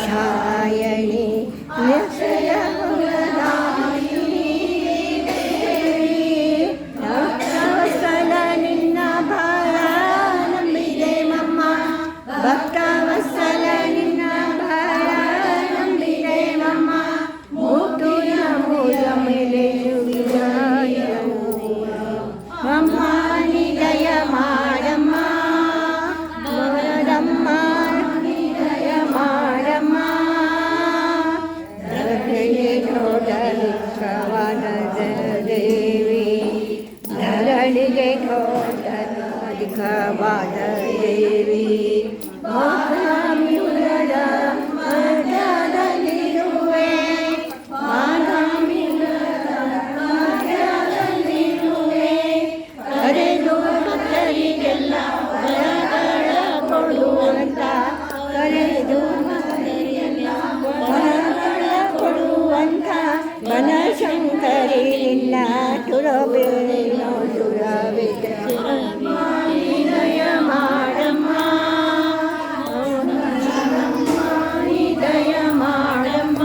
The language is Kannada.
ದಾಕ್ಷಾಯಣಿ ನಿಶ್ಚಯ ಭಕ್ತವತ್ಸಲ ನಿನ್ನ ಭಾರ ನಂಬಿದೆವಮ್ಮ ಭಕ್ತವತ್ಸಲ ನಿನ್ನ ಭಾರ ನಂಬಿದೆವಮ್ಮ ಮುತ್ತುಯ ಮೂಲ ಮೇಲೆ ಅಮ್ಮ ನಿದಯ ಮಾಡಮ್ಮ ಮರದಮ್ಮ ನಿದಯ ಮಾಡಮ್ಮ ಧರಣಿಗೆ ದೊಡ್ಡವಾದ ದೇವಿ ಧರಣಿಗೆ ದೊಡ್ಡವಾದ ದೇವಿ ಮಾತಾಮಿರದ ಮಧ್ಯದಲ್ಲಿರುವೆ ಕರೆದು ಭಕ್ತರಿಗೆಲ್ಲ ವರಗಳ ಕೊಡುವಂತ ಕರೆದು ಭಕ್ತರಿಗೆಲ್ಲ ವರಗಳ ಕೊಡುವಂತ ಬನಶಂಕರಿ ನಿನ್ನ ಸುರಬೇನೋ ಸುರವಿದಯ ಮಾಡಮ್ಮ ನಿದಯ ಮಾಡಮ್ಮ